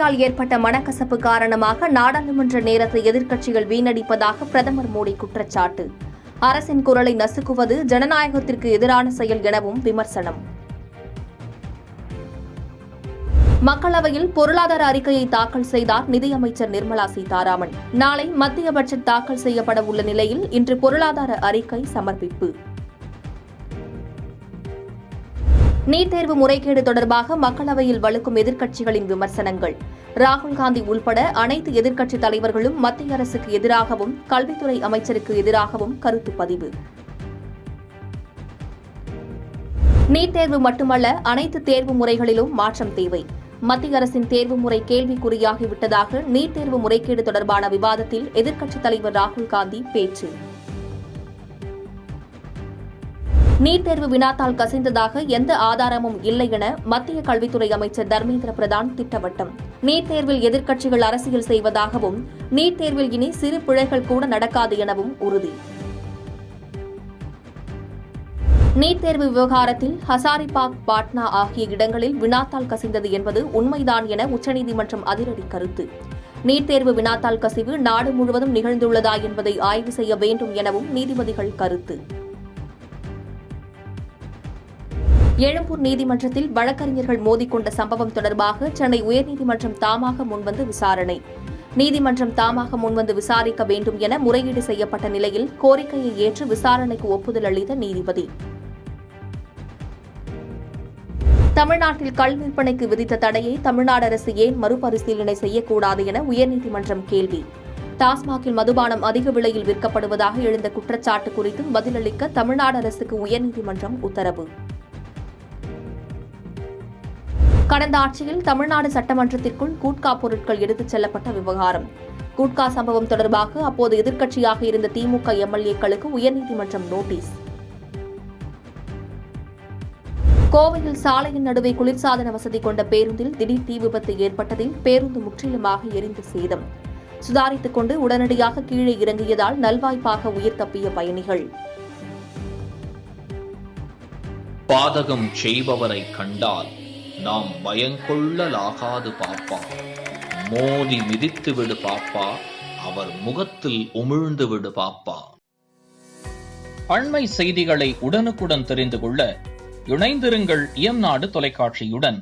அண்மையால் ஏற்பட்ட மனக்கசப்பு காரணமாக நாடாளுமன்ற நேரத்தை எதிர்க்கட்சிகள் வீணடிப்பதாக பிரதமர் மோடி குற்றச்சாட்டு. அரசின் குரலை நசுக்குவது ஜனநாயகத்திற்கு எதிரான செயல் எனவும் விமர்சனம். மக்களவையில் பொருளாதார அறிக்கையை தாக்கல் செய்தார் நிதியமைச்சர் நிர்மலா சீதாராமன். நாளை மத்திய பட்ஜெட் தாக்கல் செய்யப்பட உள்ள நிலையில் இன்று பொருளாதார அறிக்கை சமர்ப்பிப்பு. நீட் தேர்வு முறைகேடு தொடர்பாக மக்களவையில் வலுக்கும் எதிர்க்கட்சிகளின் விமர்சனங்கள். ராகுல் காந்தி உள்பட அனைத்து எதிர்க்கட்சித் தலைவர்களும் மத்திய அரசுக்கு எதிராகவும் கல்வித்துறை அமைச்சருக்கு எதிராகவும் கருத்து பதிவு. நீட் தேர்வு மட்டுமல்ல, அனைத்து தேர்வு முறைகளிலும் மாற்றம் தேவை. மத்திய அரசின் தேர்வு முறை கேள்விக்குறியாகிவிட்டதாக நீட் தேர்வு முறைகேடு தொடர்பான விவாதத்தில் எதிர்க்கட்சித் தலைவர் ராகுல் காந்தி பேச்சு. நீட் தேர்வு வினாத்தால் கசிந்ததாக எந்த ஆதாரமும் இல்லை என மத்திய கல்வித்துறை அமைச்சர் தர்மேந்திர பிரதான் திட்டவட்டம். நீட் தேர்வில் எதிர்க்கட்சிகள் அரசியல் செய்வதாகவும் நீட் தேர்வில் இனி சிறு பிழைகள் கூட நடக்காது எனவும் உறுதி. நீட் தேர்வு விவகாரத்தில் ஹசாரிபாக், பாட்னா ஆகிய இடங்களில் வினாத்தால் கசிந்தது என்பது உண்மைதான் என உச்சநீதிமன்றம் அதிரடி கருத்து. நீட் தேர்வு வினாத்தால் கசிவு நாடு முழுவதும் நிகழ்ந்துள்ளதா என்பதை ஆய்வு செய்ய வேண்டும் எனவும் நீதிபதிகள் கருத்து. எழும்பூர் நீதிமன்றத்தில் வழக்கறிஞர்கள் மோதிக்கொண்ட சம்பவம் தொடர்பாக சென்னை உயர்நீதிமன்றம் தாமாக முன்வந்து விசாரணை. நீதிமன்றம் தாமாக முன்வந்து விசாரிக்க வேண்டும் என முறையீடு செய்யப்பட்ட நிலையில் கோரிக்கையை ஏற்று விசாரணைக்கு ஒப்புதல் அளித்த நீதிபதி. தமிழ்நாட்டில் கள் விற்பனைக்கு விதித்த தடையை தமிழ்நாடு அரசு ஏன் மறுபரிசீலனை செய்யக்கூடாது என உயர்நீதிமன்றம் கேள்வி. டாஸ்மாகில் மதுபானம் அதிக விலையில் விற்கப்படுவதாக எழுந்த குற்றச்சாட்டு குறித்தும் பதிலளிக்க தமிழ்நாடு அரசுக்கு உயர்நீதிமன்றம் உத்தரவு. கடந்த ஆட்சியில் தமிழ்நாடு சட்டமன்றத்திற்குள் கூட்கா பொருட்கள் எடுத்துச் செல்லப்பட்ட விவகாரம். கூட்கா சம்பவம் தொடர்பாக அப்போது எதிர்க்கட்சியாக இருந்த திமுக எம்எல்ஏக்களுக்கு உயர்நீதிமன்றம் நோட்டீஸ். கோவையில் சாலையின் நடுவே குளிர்சாதன வசதி கொண்ட பேருந்தில் திடீர் தீ விபத்து ஏற்பட்டதில் பேருந்து முற்றிலுமாக எரிந்து சேதம். சுதாரித்துக் கொண்டு உடனடியாக கீழே இறங்கியதால் நல்வாய்ப்பாக உயிர் தப்பிய பயணிகள். பாதகம் செய்பவரை கண்டால் நாம் பயங்கொள்ளலாகாது பாப்பா, மோதி மிதித்து விடு பாப்பா, அவர் முகத்தில் உமிழ்ந்து விடு பாப்பா. அண்மை செய்திகளை உடனுக்குடன் தெரிந்து கொள்ள இணைந்திருங்கள் இயம்நாடு தொலைக்காட்சியுடன்.